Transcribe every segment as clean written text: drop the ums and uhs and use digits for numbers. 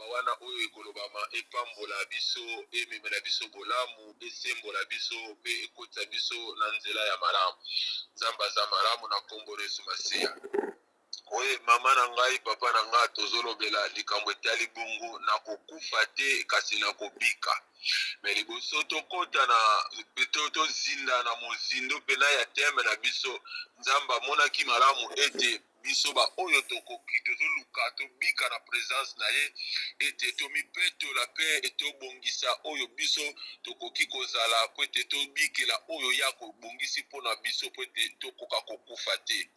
wana oyo ekolobama epambola biso ememela biso bolamu esembola biso pe ekota biso na nzela ya malamu. Nzambe aza malamu na kombo na Yesu Masiya. Oye mama na ngai papa na ngai tozolobela likambo etali bongo na kokufa te kasi na kobika. Me liboso tokota na tozinda na mozindo pena ya teme na biso Nzambe amonaki malamu ete biso ba oyo tokoki tozoluka tobika na présence na ye ete tomipetola pe etobongisa oyo biso tokoki kozala po ete tobikela oyo ya kobongisi mpona biso po ete tokoka kokufa te.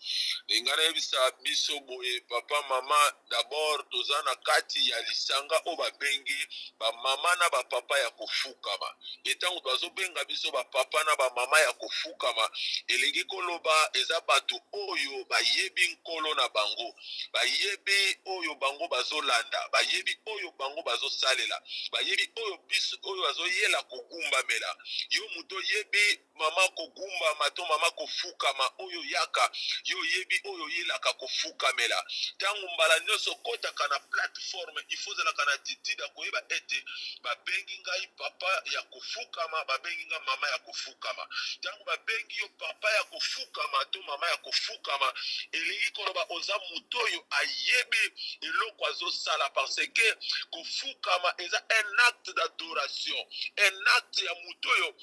Linga nayebisa biso boye papa mama d'abord toza na kati ya lisanga oyo babengi bamama na bapapa ya kofukama. Etango bazobenga biso bapapa na bamama ya kofukama elingi koloba eza bato oyo bayebi nkolo na bango, bayebi oyo bango bazolanda, bayebi oyo bango bazosalela, bayebi oyo biso oyo bazoyela kogumbamela. Yo muto yebi mama kogumbama to mama kofukama oyo yaka yo yebi oyo yelaka kofukamela. Tango mbala nyonso kotaka na plateforme ifozalaka na attitude koyeba ete babengi ngai papa ya kofukama, babengi nga mama ya kofukama. Tango babengi yo papa ya kofukama to mama ya kofukama elingi koloba oza muto oyo ayebi eloko azosala parce que kofukama eza un acte d'adoration, un acte ya muto oyo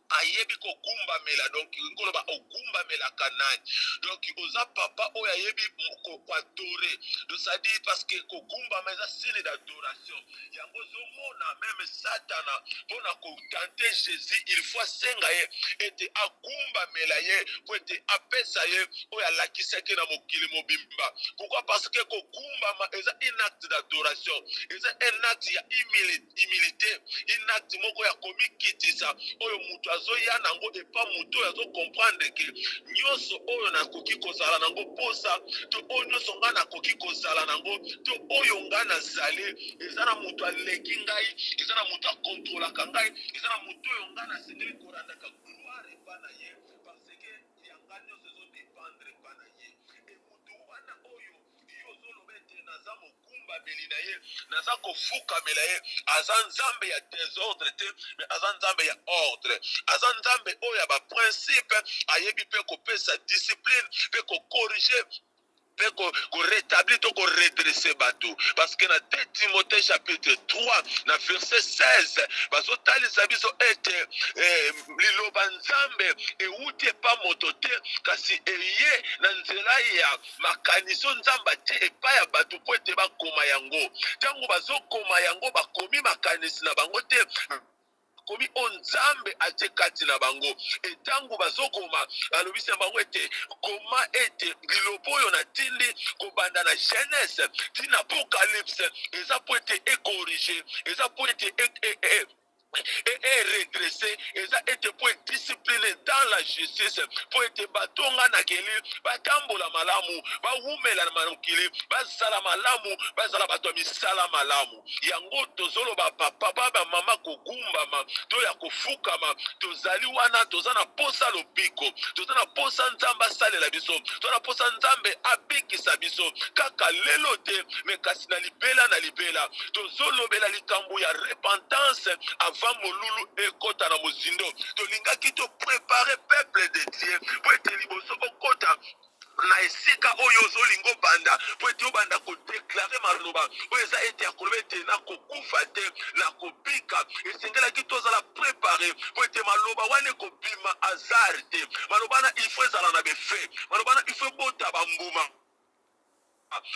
ayebi kogumba mela, donc ngoloba ogumba mela kanani, donc oza papa oyo ayebi ko adore, donc ça dit parce que kogumba meza signe d'adoration. Yango zomona même Satana pona ko tenter Jésus il faut senga ye ete agumba mela ye po ete apesa ye oyo alakisaki na mokili mobimba. Pourquoi? Parce que kogumba ma eza un acte d'adoration, eza un acte ya humilité, un acte moko ya komikitisa oyo mutu azoya nango epa mutu azo comprendre que nyonso oyo nakoki kozala nango posa to oyo nyonso nga nakoki kozala nango to oyo nga nazali eza na mutu aleki ngai, eza na mutu akontrolaka ngai, eza na mutu oyo nga nasengeli kolandaka gloire epa na ye parce que yanga nyonso ezodépendre epa na ye. E mutu wana oyo yozoloba ete naza mokumba meli na ye, naza kofukamela ye, aza nzambe ya désordre te mais aza nzambe ya ordre, aza nzambe oyo ya baprincipe ayebi mpe kopesa discipline mpe kokorige mpe korétablir to koredresse bato. Parce que na 2 Timothée chapitre 3 na verset 16 bazotalisa biso ete liloba nzambe euti epa moto te kasi eye na nzela ya makaniso nzambe atie epai ya bato po ete bakoma yango. Ntango bazokoma yango bakomi makanisi na bango te, komi onzambe atie kati na bango. Etango bazokoma alobisi na bango ete koma ete liloba oyo natindi kobanda na Genèse tina Apocalypse eza po ete ekorige, eza po ete et redresser, eza ete po discipliner dans la justice, po ete batonga na keli batambola malamu, bawumela na manokili, bazala malamu, bazala bato misala malamu. Yango tozoloba papa baba mama kogumbama to ya kofukama tozali wana tozana posa lobiko, tozana posa nzamba salela biso, tozana posa nzambe abikisa biso kaka lelo te me kasi na libela tozolobela likambo ya repentance avant molulu ekota na mozindo. Tolingaki to préparer peuple de Dieu po ete liboso okota na esika oyo ozolingo banda po ete obanda kodeklare maloba oyo eza ete akoloba ete na kokufa te na kobika. Esengelaki tozala prépare po ete maloba wana ekobima azar te, maloba na il faut ezala na befe, maloba na il faut bota bambuma,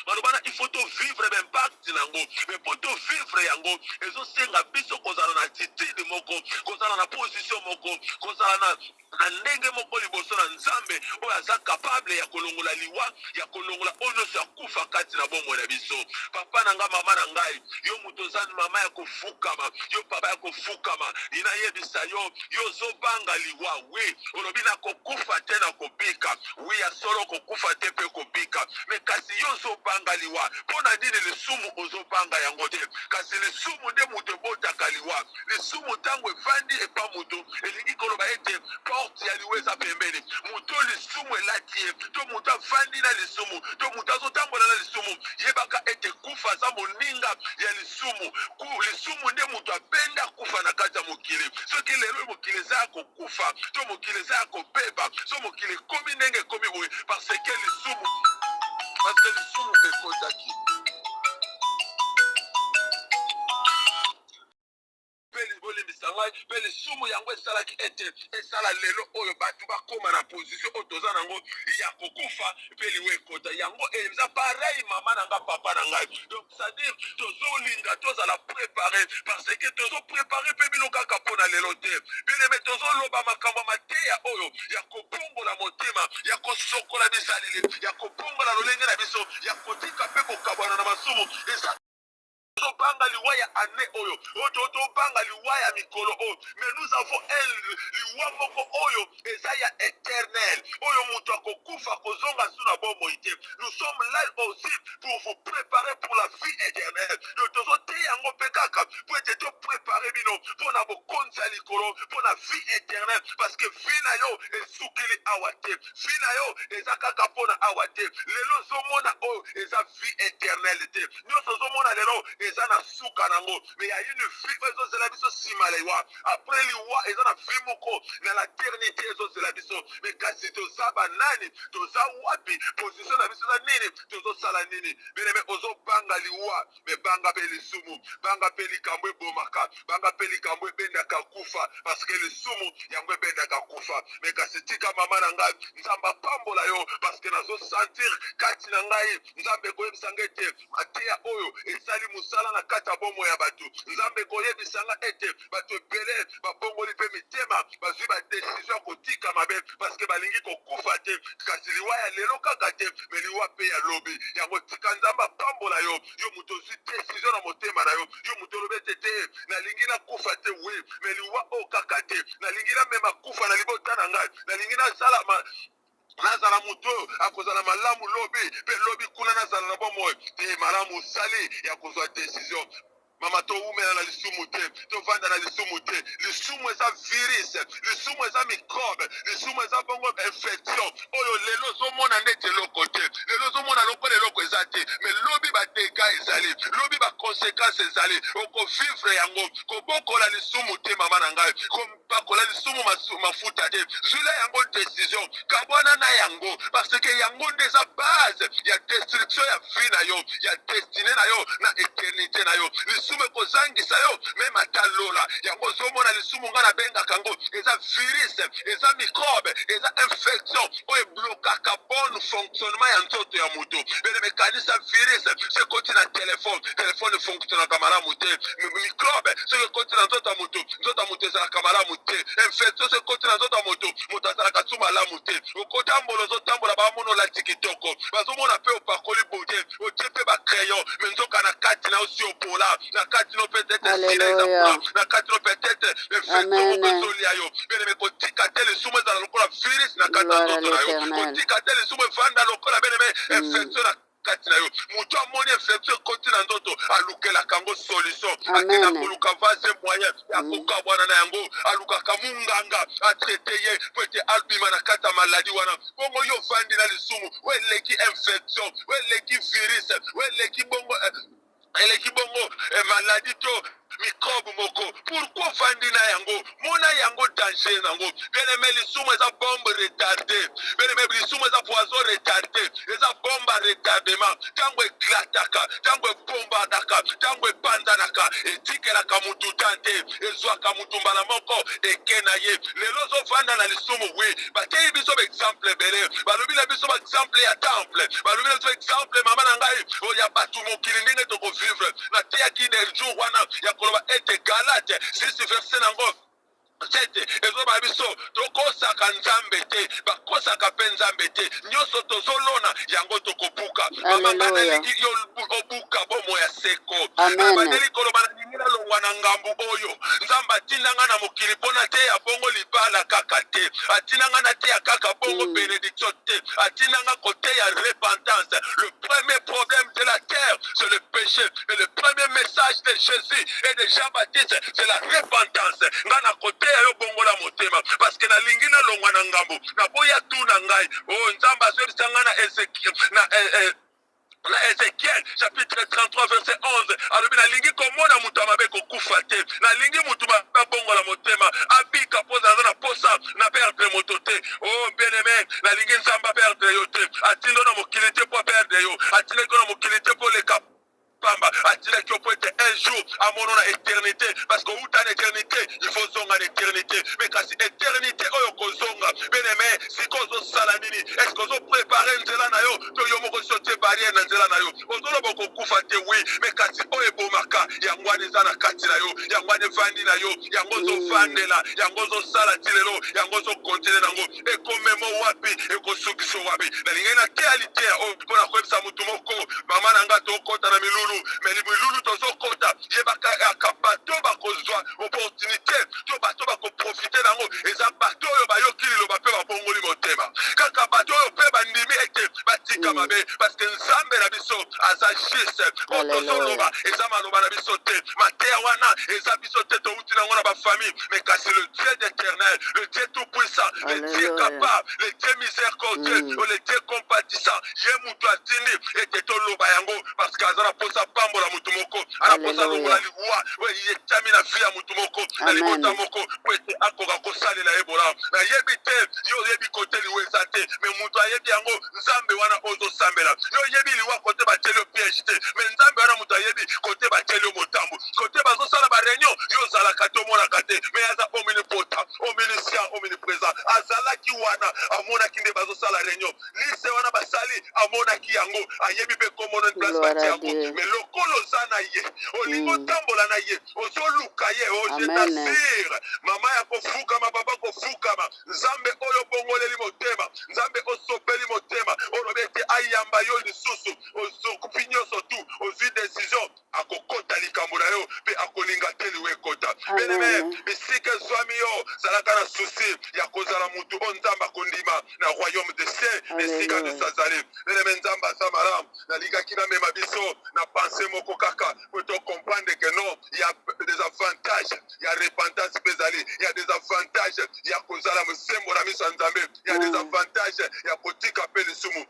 malobana il faut to vivre l'impact nango, mais pour to vivre yango ezosenga biso kozala na attitude moko, kozala na position moko, kozala na ndenge moko liboso na nzambe oyo aza capable ya kolongola liwa, ya kolongola oyo ya kufa kati na bomoi na biso. Papa na nga mama na ngai yo muto zani mama ya kofukama, yo papa ya kofukama ina yebisa yo zobanga liwa we olobi na kokufa te na kobika, we ya solo kokufa te pe kobika, mais kasi yo zobanga liwa pona dini lisumu tozobanga yango te kasi lisumu nde moto ebotaka liwa lisumu ntango evandi epa moto elingi koloba ete porte ya liwa eza pembeni moto lisumu elati ye to moto avandi na lisumu to moto azotambola na lisumu yebaka ete kufa aza moninga ya lisumu lisumu nde moto abenda kufa na kati ya mokili soki lelo mokili eza ya kokufa to mokili eza ya kobeba so mokili ekomi ndenge ekomi boye parce que lisumu ekotaki mpe lisumu yango esalaki ete esala lelo oyo bato bakóma na position oyo toza nango ya kokufa mpe liwa ekota yango eza pareil mama na nga papa na ngai donc c'est-à-dire tozolinga tozala préparé parce que tozoprépare mpe bino kaka mpo na lelo te bileme tozoloba makambo mateya oyo ya kobongola motema ya kosokola bisaleli ya kobongola lolenge na biso ya kotika mpe kokabwana na masumu tobanga liwa ya ane oyo tobanga liwa ya mikolo oyo mais nous avons liwa moko oyo eza ya éternel oyo moto akokufa kozonga su na bomoi te nous sommes là aussi pour vous préparer pour la vie éternelle tozoteya yango mpe kaka po ete topréparé bino mpo na bokonzi ya likolo mpo na vie éternelle parce que vie na yo esukili awa te vie na yo eza kaka mpo na awa te lelo ozomona oyo eza vie éternelle te nyonso ozomona lelo eza na suka nango mais ya une vie oyo ezozela biso nsima liwa après liwa eza na vie moko na la éternité ezozela biso mais kasi toza banani toza wapi position na biso eza nini tozosala nini bileme ozobanga liwa me banga mpe lisumu banga mpe likambo ebomaka banga mpe likambo ebendaka kufa parce que lisumu yango ebendaka kufa me kasi tika mama na ngai nzambe apambola yo parce que nazosentir kati na ngai nzambe koyebisa ngai ete mateya oyo esali mosala na kati ya bomo ya bato nzambe koyebisanga ete bato ebele babongoli mpe mitema bazwi badesizio ya kotika mabe parce que balingi kokufa te kasi liwa ya lelo kaka te me liwa mpe ya lobi yango tika nzambe apambola yo yo moto ozwi desizio na motema na yo yo moto olobi ete te nalingi nakufa te wi me liwa oyo kaka te nalingi namema kufa na libota na ngai nalingi nazala moto akozala malamu lobi mpe lobi kuna nazala na bomoi te malamu osali ya kozwa desizio mama toumela na lisumu te tovanda na lisumu te lisumu eza virus lisumu eza microbe lisumu eza bongo infection oyo lelo ozomona ndete eloko te lelo ozomona lokola eloko eza te mais lobi badega ezali lobi baconséquence ezali okovivre yango kobokola lisumu te mama na ngai kobakola lisumu mafuta te zwila yango décision kabwana na yango parce que yango nde eza base ya destruction ya vie na yo ya destine na yo na éternité na yo lisumu ekozangisa yo meme ata lola yango ozomona lisumu nga nabengaka yango eza virus eza microbe eza infection oyo eblokaka bon fonctionnement ya nzoto ya moto bene mekanisa virus so ekoti na telefone efonctionnaka malamu te microbe soki ekoti na nzoto ya moto ezalaka malamu te infection so ekoti na nzoto ya moto azalaka tu malamu te okotambola ozotambola bamona olati kitoko bazomona mpe opakoli bote otie mpe bacrayon me nzoka na kati na osi opola na kati no peut-être na kati no peut-être infection moko ezolia yo bene me kotika te lisumu ezala lokola virus na kati na nzoto na yo kotika te lisumu evanda lokola bene me infection na kati na yo moto amoni infection ekoti na nzoto alukelaka yango solution akenda koluka vase moyen ya kokabwana na yango alukaka munganga atraite ye po ete albima na kati ya maladi wana bongo yo vandi na lisumu weleki infection weleki virus weleki bongo maladi to microbe moko pourquoi vandi na yango mona yango danger nango bien aimé lisumu eza bombe retardé bien aimé lisumu eza poison retardé eza bombe retardement tango eklataka tango ebombardaka tango epanzanaka etikelaka mutu tante ezwaka mutu mbala moko eke na ye lelo ozovanda na lisumu wi bateyi biso baexemple ebele balobi na biso baexemple ya temple balobi na biso exemple mama na ngai oyo ya bato mokili ndenge tokovivre nateyaki ne jour wana ya koloba ete galate 6 verset nango tete ezoba biso tokosaka nzambe te bakosaka mpe nzambe te nyonso tozolona yango tokobuka mama nga nalingi yo obuka bomo ya seko abandeli koloba nalingi nalongwa longwa na ngambu oyo nzambe atindanga na mokili mpona te ya bongo libala kaka te atindanga na te ya kaka bongo bénédiction te atindanga kote ya repentance. Le premier problème de la terre c'est le péché et le premier message de Jésus et de Jean-Baptiste c'est la repentance. Nga na kote ya yo bongo la motema parce que na lingi na longwa na ngambu na boya tu na ngai oh nzambe azobisanga na Ezekiel na Ézéchiel chapitre 33 verset 11 alobi nalingi komona mutu amabe kokufa te nalingi mutu babongo la motema abika poza na posa na perdre moto te. Oh bien-aimé nalingi nzamba perdre yo te atindo na mokili te po perdre yo atindeko na mokili te po leka pamba atile qui peut être un jour à mon nom éternité parce que où t'as l'éternité il faut zonga l'éternité mais quand c'est éternité oyo kozonga bien aimé si kozo salanini est-ce kozo préparer nzela na yo to yo moko sauter barrière na nzela na yo ozolo boko kufa te oui mais quand c'est oyo bomaka yango eza na kati na yo yango vandi na yo yango zo vandela yango zo sala tilelo yango zo continuer nango e komemo wapi e kosukiso wapi na lingena réalité o pona kwebisa mutu moko mama nanga to kota na milulu mais les milulu tozo kota yebaka akabato bakozwa opportunité to bato bako profiter nango eza bato yo bayokili lo bape babongoli motema kaka bato yo pe bandimi ete batika mabe parce que nzambe na biso aza juste otozo loba eza maloba na biso te mateya wana eza biso te to uti nango na ba famille mais kasi le Dieu d'éternel le Dieu tout puissant le Dieu capable le Dieu miséricordieux le Dieu compatissant ye mutu atindi ete to loba yango parce que azana posa pambola mutu moko ana posa longola liwa we ye tami na vie ya mutu moko na libota moko po ete akoka kosalela ebola na yebi te yo yebi kote liwa eza te mais mutu ayebi yango nzambe wana ozosambela yo yebi liwa kote bateli yo piège te mais nzambe wana mutu ayebi kote bateli yo motambo kote bazosala bareunion yo ozalaka te omonaka te mais aza omnipotent omniscient omniprésent azalaki wana amonaki nde bazosala réunion lise wana basali amonaki yango ayebi mpe komona place bati yango mais lokolo oza na ye olingi otambola na ye ozoluka ye ojetasire mama ya kofukama baba kofukama nzambe oyo bongoleli motema nzambe osopeli motema olobi ete ayamba yo lisusu ozokupi nyonso tu ozwi décision akokota likambo na yo mpe akolinga te liwe ekota beneme bisika ezwami yo zalaka na susi ya kozala mutu o nzambe akondima na royaume de ciel esika nisazali beneme nzambe aza malamu nalingaki namema biso na pense moko kaka po tocomprendre que non il y a des avantages il y a repentance mpe ezali il y a des avantages ya kozala mosembo na miso ya nzambe il y a des avantages ya kotika mpe lisumu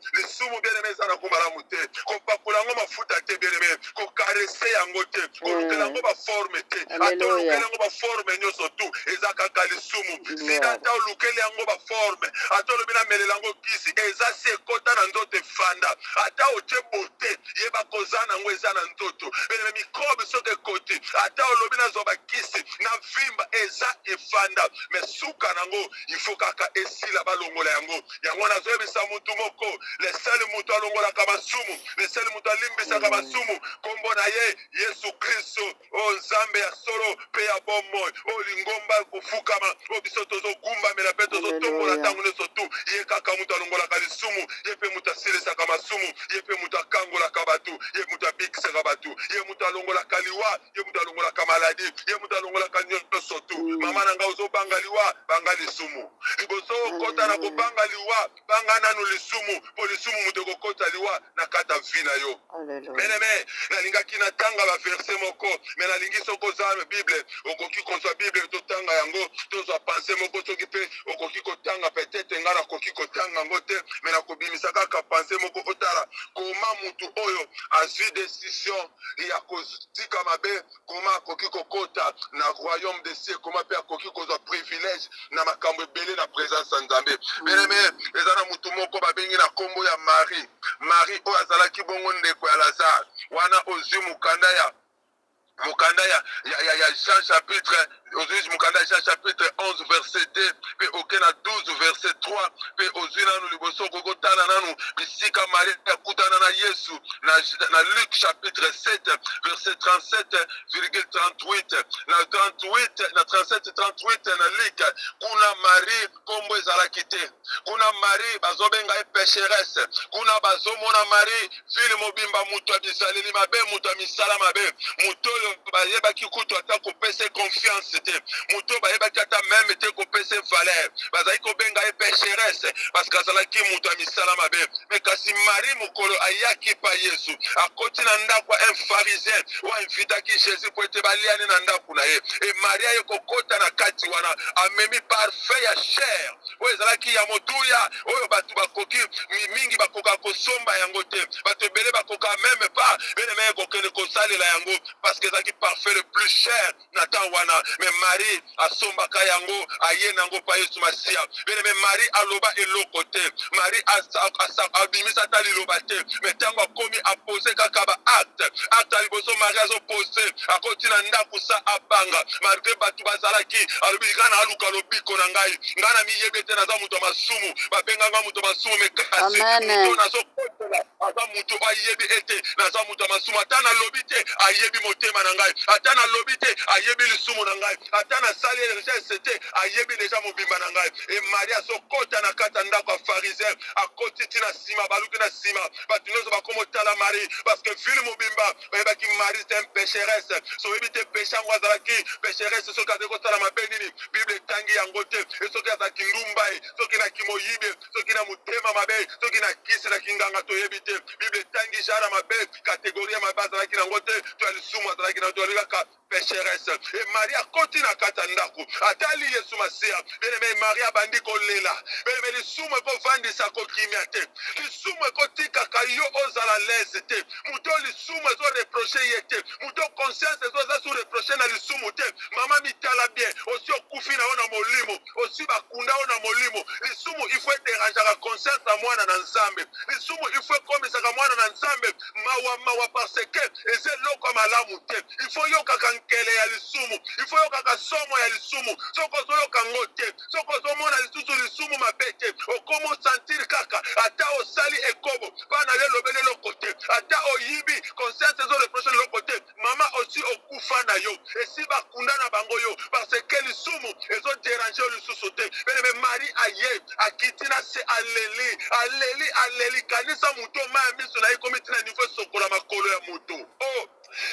bien-aimé eza na komalamu te kopakola yango mafuta te bien-aimé kokarese yango te kolukela yango baforme te ata olukeli yango baforme nyonso tu eza kaka lisumu sida ata olukeli yango baforme ata olobi namelela yango kisi eza si ekota na nzoto efanda ata otie bote yeba koza nango eza na nzoto bien-aimé mikrobe soki ekoti ata olobi nazwa bakisi na vimba eza efanda mais suka nango ifo kaka esila balongola yango yango nazoyebisa mutu moko lesali mutu alongolaka masumu lesali mutu alimbisaka masumu kombo na ye yesu kristo o nzambe ya solo mpe ya bomoi o lingomba kofukama o biso tozogumbamela mpe tozotombola ntango nyonso tu ye kaka mutu alongolaka lisumu ye mpe mutu asilisaka masumu ye mpe mutu akangolaka bato ye mutu abikisaka bato ye mutu alongolaka liwa ye mutu alongolaka maladi ye mutu alongolaka nyonso tu mama na nga ozobanga liwa banga lisumu liboso okota na kobanga liwa banga nanu lisumu po lisumu mutu ekokota liwa na kata vi na yo beneme nalingaki natanga baverse moko me nalingi soki oza bible okoki kozwa bible totanga yango tozwa pense moko soki mpe okoki kotanga peut-être nga nakoki kotanga yango te me nakobimisa kaka pense moko otala koma mutu oyo azwi décision ya kotika mabe koma akoki kokota na royaume de ciel koma mpe akoki kozwa privilège na makambo ebele na présence ya nzambe beneme eza na mutu moko babengi na kombo ya Marie oyo azalaki bongo ndeko ya Lazare wana ozwi mukanda ya Jean chapitre Aujourd'hui, Mukanda chapitre 11, verset 2, puis aucun à 12, verset 3, puis aujourd'hui, nous liboso kokotana nanu, bisika Maria kutana na Yesu, na Luc chapitre 7, verset 37,38, na 38, na 37, 38, na Luc, kuna Marie, kombo ezalaki te, kuna Marie, bazobenga e pécheresse, kuna bazomona Marie, fille mobimba mutu abisaleli mabe, mutu amisala mabe, mutu bayebaki kutu ata kopesa confiance te, mutu bayebaki ata même te kopesa valeur, bazali kobenga e pécheresse, parce que azalaki mutu amisala mabe, mais kasi Marie mokolo ayaki pa Yesu, akoti na ndako un pharisien, o invitaki Jésus po ete baliani na ndako na ye, et Maria ye kokota na kati wana, amemi parfait ya chair, o ezalaki ya motuya, oyo batu bakoki mingi bakoka kosomba yango te, batu ebele bakoka même pas, beneme ye kokende kosalela yango, parce que ezalaki parfait le plus cher na temps wana, mais Marie asombaka yango, aye nango pa Yesu Masiya, beneme Marie aloba eloko te, Marie abimisa ta liloba te, mais tango akomi apose kaka ba acte aliboso Marie azopose, akoti na ndako sa abanga, malgré batu bazalaki, alobi ngana aluka lobiko na ngai, ngana miyebi te naza mutu masumu, babenganga mutu masumu, mekasi mutu nazokotela, aza mutu ayebi ete naza mutu masumu, ata na lobi te ayebi motema na ngai, ata na lobi te ayebi lisumu na ngai, ata na sali recherche te ayebi deja mobimba na ngai, et Marie azokota na kata ndako ya pharisien, akoti tina sima, baluki na sima, batu nyonso bakomotala Marie, parce que fili mobimba bayebaki Marie c'est un pécheresse, so yebi te péché yango azalaki pécheresse, soki azali kosala mabe nini Bible etangi yango te, e soki azalaki ndumba ye, soki na kimoyibi, soki na motema mabe, soki na kisi na kinganga toyebi te, Bible etangi jara mabe, kategorie ya mabe azalaki nango te, to ya lisumu azalaki nango te, alikaka pécheresse. Et Marie akoti na kata ndako, atali Yesu Masiya, bien-aimé Marie abandi kolela, bien-aimé lisumu ekovandisa kokimia te, lisumu ekotikaka yo ozala lese te, muto lisumu ezo reproche ye te, muto conscience ezo su reproche na lisumu te, mama mitala bien, osi okufi na ona molimo, osi bakunda ona molimo, lisumu ifo ederanjaka conscience na mwana na Nzambe, lisumu ifo ekomisaka mwana na Nzambe mawa parce que eze loko malamu te, ifo yokaka nkele ya lisumu, ifo yokaka somo ya lisumu, soko ozoyoka ngo te, soko ozomona lisusu lisumu mabe te, okomo sentir kaka, ata osali ekobo, bana lelobele loko te, ata oyibi, conscience ezo reproche loko te, mama osi okufa na yo, esi bakunda na bango yo, parce que lisumu ezo déranger yo lisusu te, mais Marie aye, akitina se aleli, kanisa muto maya miso na ye komiti na niveau sokola makolo ya muto, oh,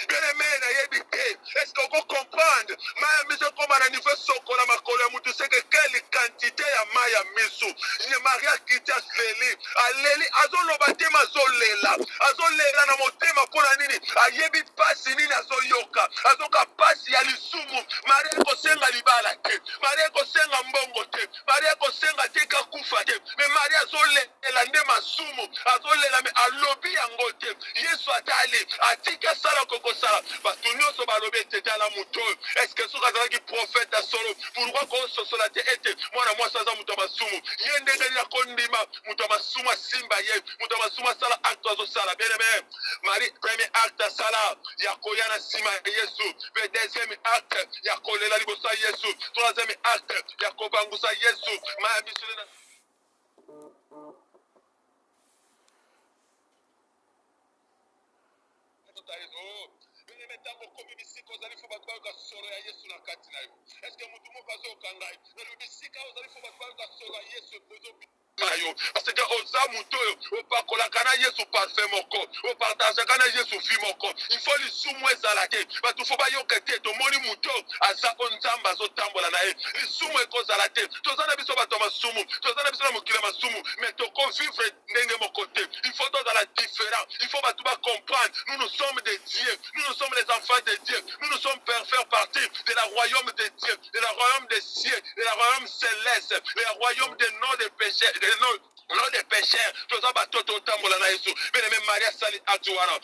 bien-aimé na yebi te, est-ce qu'on peut comprendre, maya miso koma na niveau sokola makolo ya mutu, c'est que quelle quantité ya maya miso, ni Marie akiti aleli, azoloba tema azolela na motema pona nini, ayebi pasi nini azoyoka, azoka pasi ya lisumu, Marie ekosenga libala te, Marie ekosenga mbongo te, Marie ekosenga tika kufa te, mais Marie azolela nde masumu, azolela me alobi yango te, Yesu atali, atika sala kokosala, bato nyonso balobi etete ala muto, est-ce que soki azalaki prophète ya solo, pourquoi kososola te ete mwana mwasi aza muto masumu, ye ndenge nini akondima muto masumu asimba ye, muto masumu asala acte azosala, bien aimé, Marie premier acte asala ya koya na nsima ya Yesu, pe deuxième acte ya kolela liboso ya Yesu, troisième acte ya kobangusa Yesu, maya misule na ntango komi bisika ozali fo bato bayoka solo ya Yesu na kati na yo, est-ce que mutu moko azoyoka ngai na bisika ozali fo bato bayoka solo ya Yesu mayo, parce que oza muto oyo opakolaka na Yesu parfait moko, opartageaka na Yesu vi moko, il faut lisumu ezala te, bato fo bayoka te, tomoni muto aza o Nzambe azotambola na ye, lisumu ekozala te, toza na biso bato masumu, toza na biso na mokili masumu, mais tokovivre ndenge moko te, il faut tozala différent, il faut bato comprendre, nous sommes des dieux, nous sommes les enfants de Dieu, nous sommes faire partie de la royaume de Dieu, de la royaume des cieux, de la royaume céleste, de la royaume des noms des péchés, non des pécheurs, toza batoto tambola na Yesu, bien-aimé Marie asali acte wana,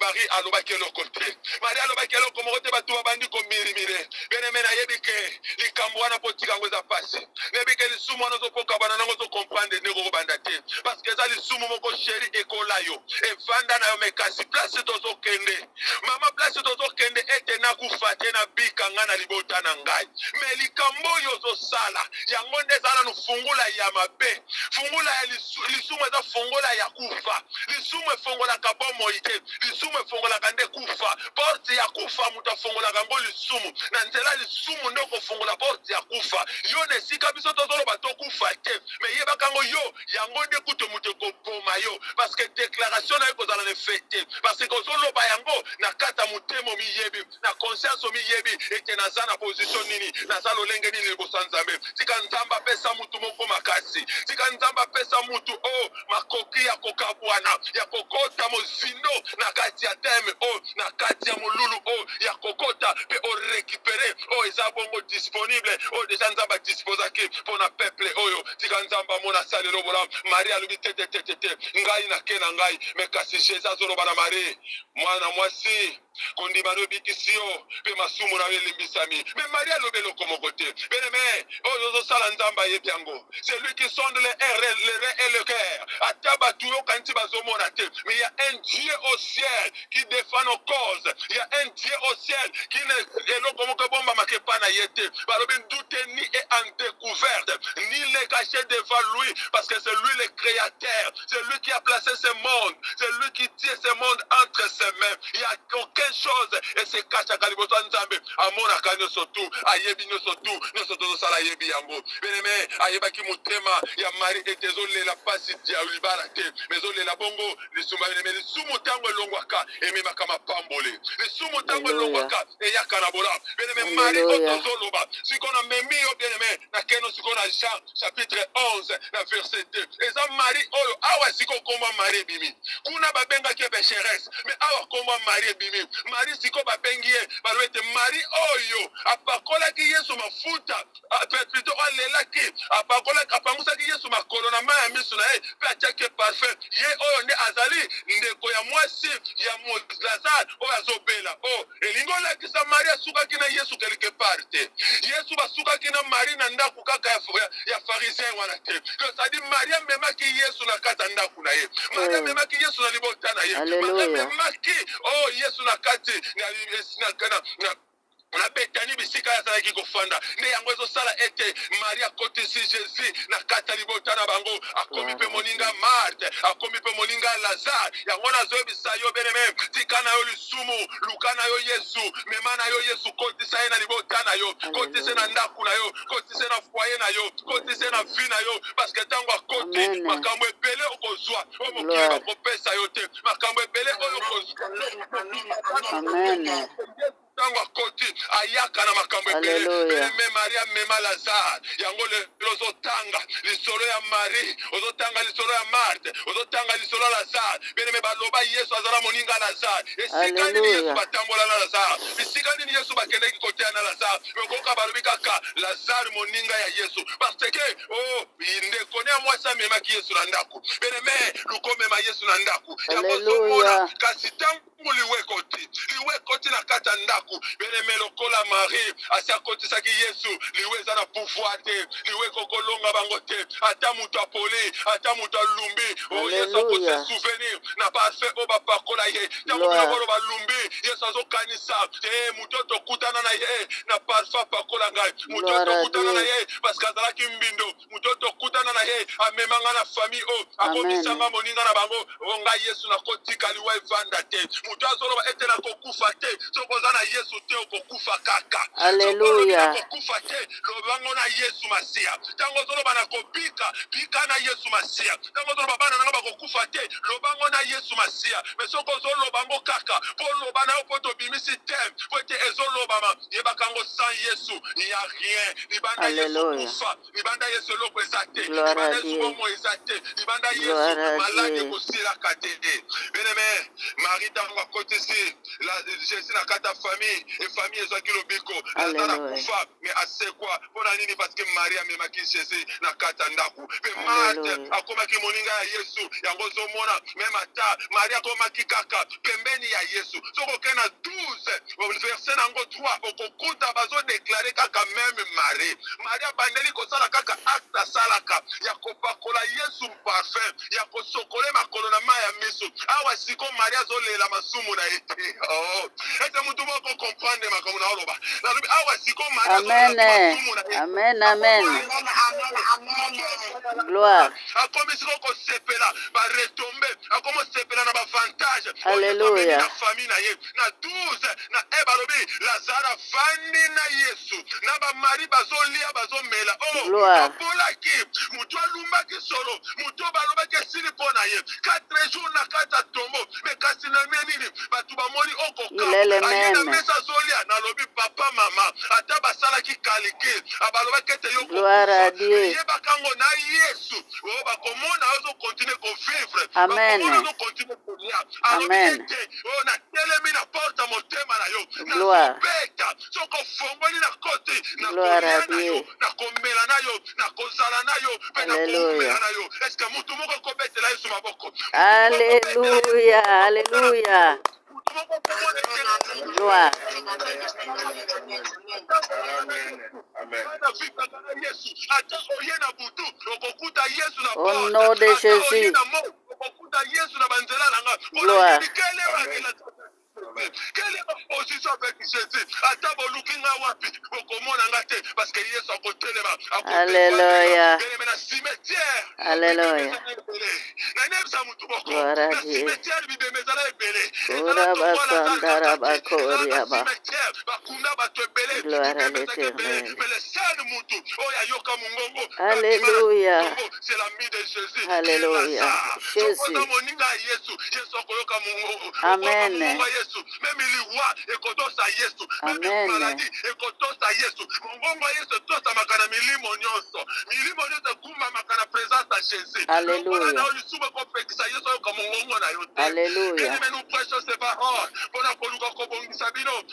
Marie alobaki eloko te, Marie alobaki eloko moko te, bato babandi komirimire, bien-aimé na yebi ke likambo wana potika yango eza pasi, nayebi ke lisumu wana ozopoka bana nango ozokomprendre ndenge okobanda te, parce que eza lisumu moko sheri ekola yo, evanda na yo, mekasi place tozokende, mama place tozokende ete nakufa te na bika nga na libota na ngai me likambo oyo ozosala yango nde ezala na fungula ya mabe fungula ya lisumu eza fungola ya kufa lisumu efongolaka bomoi te lisumu efongolaka nde kufa porte ya kufa moto afongolaka yango lisumu na nzela lisumu nde okofongola porte ya kufa yo na esika biso tozoloba tokufa te me yebaka yango yo yango nde kutu moto ekoboma yo parce que déclaration na yo kozala na fete parce que ozoloba yango na kata motema omiyebi na conscience omiyebi ete naza na position nini naza lolenge nini liboso ya Nzambe tika Nzambe apesa mutu moko makasi tika Nzambe apesa mutu makoki ya kokabwana ya kokota mozindo na kati ya teme na kati ya molulu ya kokota pe récupérer eza bongo disponible deja Nzambe disposaki pona peuple oyo tika Nzambe amona salelo bola Maria alobi te ngai na ke na ngai me kasi Jésus azoloba na Marie mwana mwasi kondima no bikisio pe masumu na elimbisami mais Maria lobeloko moko te bien-aimé oyo sala Nzamba yebi yango c'est lui qui sonde les reins et le cœur ataba tuyo kanti bazomona te mais il y a un Dieu au ciel qui défend nos causes il y a un Dieu au ciel qui ne eloko moko bomba makepa na yete balobi tout ni est en découverte ni les caché devant lui parce que c'est lui le créateur c'est lui qui a placé ce monde c'est lui qui tient ce monde entre ses mains il y a aucune chose et se cache kaliboto Nzambe amona kanyo sotu ayebi no sotu no sotu sala yebi yango bien-aimé ayebaki mutema ya Marie etezole la pasi dia ulibara te mezole la bongo lisuma bien-aimé lisumu tango longwaka emema kama pambole lisumu tango longwaka eyaka na bola bien-aimé Marie otozoloba sikona memi yo bien-aimé na keno sikona Jean chapitre 11 na verset 2 eza Marie oyo awa siko koma Marie bimi kuna babenga ke pécheresse mais awa koma Marie bimi Marie siko babengi ye balobete Marie oyo apakolaki Yesu mafuta plutôt alelaki apakolaki apangusaki Yesu makolo na maya misu na ye pe atiaki parfum ye oyo nde azali ndeko ya mwasi ya Lazare oyo azobela elingi olakisa Marie asukaki na Yesu quelque part te Yesu basukaki na Marie na ndako kaka ya pharisien wana te c'est-à-dire Marie amemaki Yesu na kata ndako na ye Marie amemaki Yesu na libota na ye Marie amemaki Yesu na kati na betani bisika yazalaki kofanda nde yango ezosala ete Maria akotisi Jésus na kata libota na bango akomi mpe moninga Marthe akomi mpe moninga Lazare yango nazoyebisa yo bien-aimé tika na yo lisumu luka na yo Yesu mema na yo Yesu kotisa ye na libota na yo kotise na ndako na yo kotise na foyer na yo kotise na vie na yo parce que ntango akoti makambo ebele okozwa mokili bakopesa yo te makambo ebele oyo okozwa tango akoti ayaka na makambo ebele me Maria mema Lazare yango ozotanga lisolo ya Marie ozotanga lisolo ya Marthe ozotanga lisolo ya Lazare bien-aimé baloba Yesu azala moninga Lazare esika nini Yesu batambola na Lazare esika nini Yesu bakendeki kotea na Lazare okoka balobi kaka Lazare moninga ya Yesu parce que ndeko ne mwasi amemaki Yesu na ndako bien-aimé lukomema Yesu na ndako yango ozomona kasi tango liwe koti na kata ndako bien-aimé lokola Marie asiakotisaki Yesu liwe eza na pouvoir te liwe kokolonga bango te ata mutu apoli ata mutu alumbi Yesu akose souvenir na parfait oyo bapakola ye ntango bilokolo balumbi Yesu azokanisa mutu tokutana na ye na parfait apakola ngai mutu tokutana na ye parce que azalaki mbindo mutu tokutana na ye amemanga na famille oyo akomisanga moninga na bango ngai Yesu nakotika liwa evanda te mutu azoloba ete nakokufa te soko oza na Yesu te okokufa kaka Alleluia okokufa te lobango na Yesu Masiya ntango ozoloba nakobika bika na Yesu Masiya ntango ozoloba bana nanga bakokufa te lobango na Yesu Masiya mais soko ozoloba ngo kaka mpo loba na yo mpo tobimisi te mpo ete ezolobama yebaka ngo sans Yesu il y a rien libanda Yesu kufa libanda Yesu eloko eza te libanda Yesu bomo eza te libanda Yesu maladi ekosilaka te bien-aimé Marie ntango akotisi Jésus na kata famille et famille ezwaki lobiko azala kufa mais asekwa mpona nini parce que Marie amemaki Jésus na kata ndako mpe Marthe akomaki moninga ya Yesu yango ozomona meme ata Marie akomaki kaka pembeni ya Yesu soki okei na 12 12 verset nango 3 okokuta bazodeklare kaka meme Marie abandeli kosala kaka acte asalaka ya kopakola Yesu parfum ya kosokole makolo na mai ya miso awa siko Marie azolela masumu na ye te ete mutu moko comprendre makambo na oloba nalobi awa siko Marie azolela masumu na ye. Amen, amen. Gloire. Akomi siko kosepela ba retombe akomo sepela na ba avantage Alléluia. na famille na ye na 12 na ebalobi Lazara fandi na Yesu na ba mari bazolia bazomela abolaki mutu alumbaki solo mutu balobaki esili mpo na ye 4 jours na kati ya tombo me kasi na nini bato bamoni okoka aye na mesa azolia nalobi papa mama ata basalaki kalike abalobaki ete yoyebaka na Yesu bakomona ozokontinue kovivre bakomona ozokontinue kolia alobi ete natelemi na porte ya motema na yo nazobeta soko fongoli na kote na kolia na yo na komela na yo na kozala na yo mpe na komela na yo eske mutu moko kobetela Yesu maboko. Alléluia, alléluia. Gloire. Au nom de Jésus. Gloire. Quelle est ma position avec Jésus? Parce que Yesu akotelema. Alléluia. Alléluia. Gloire à Dieu. Gloire à l'Éternel. Alléluia. C'est l'ami de Jésus. Alléluia. Jésus. Amen. Amen. Alléluia. Alléluia.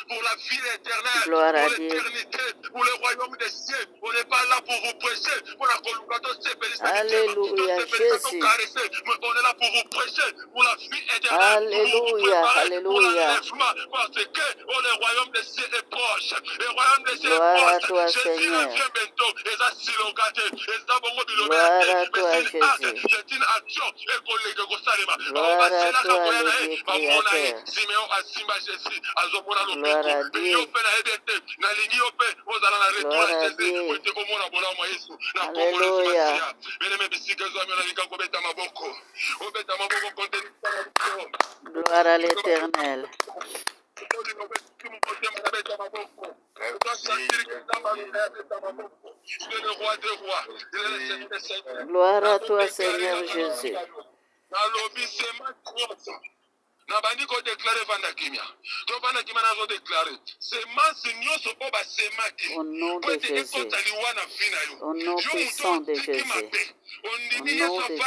Pour la vie éternelle, gloire à pour l'éternité, pour le royaume des cieux. On n'est pas là pour vous prêcher. Alléluia, Jésus. On est là pour vous prêcher, pour la vie éternelle, Alléluia, pour l'enlèvement, parce que le royaume des cieux est proche. Le royaume des cieux gloire est à toi, proche. Jésus Seigneur. revient bientôt. Et ça, c'est le gâté. Et ça, bon, gloire à toi, Jésus. c'est une action. Et collègue, gloire à toi, le Dieu créateur. Simeon asimba Jésus. Azomona gloire lobeko. à Dieu. Nalingi yope. Ozala na retour gloire à à Jésus. Dieu. Ote komona bola Yesu. Na Alléluia. Bien-aimé, bisika zami na linga kobeta maboko. Obeta maboko konteni. Gloire à l'Éternel. Gloire à toi, Seigneur Jésus. Nabandi ko déclarer vanda kimia. To vanda kimia nazo déclarer. Semence nyonso o ba semaki. Au nom de Jésus. Au nom puissant de Jésus. Au nom de Jésus.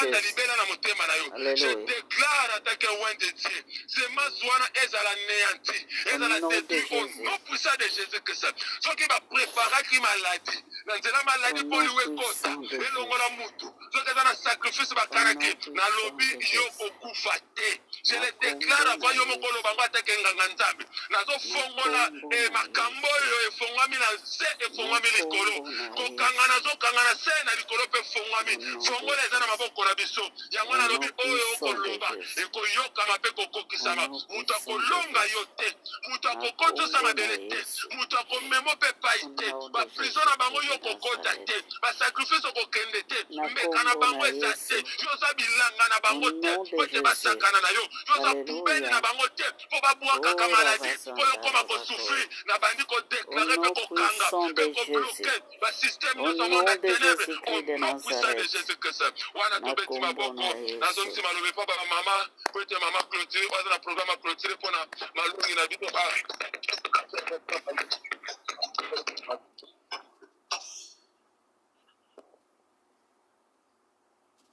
Je déclare attaquer loin de Dieu. Semence wana ezala néanti. Ezala détruit au nom puissant de Jésus que ça. Ce qui va préparer qui maladie. Nanzela maladie pour lui kota. Elongola mutu. Ce qui est un sacrifice ba karake. Na lobi yo okufa te. Je le déclare avant yo mokolo bango atake nganga nzambe. Nazo fongola makambo yo efongwami na se efongwami likolo. Kokanga nazo kanga na se na likolo pe fongwami. Fongola eza na maboko na biso. Yango na lobi oyo okoloba. Ekoyoka mape kokokisama. Mutu akolonga yo te. Mutu akokotosa mabele te. Mutu akomemo pe pai te. Ba prison na bango yo kokota te. Ba sacrifice okokende te. Mbeka na bango eza te. Yoza bilanga na bango te. Pote basakana na yo. Yoza poubelle na bango te. Po babua kaka maladie. Po yo koma kosouffrir. Na bandi ko déclarer pe kokanga. Pe ko bloquer. Ba système nous sommes dans ténèbres. Au nom puissant de Jésus-Christ. Wana tobeti maboko. Nazo msi malobe pa ba mama. Pote mama clôturer. Oza na programme clôturer pona malungi na bito.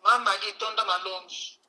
Mama litonda malongi.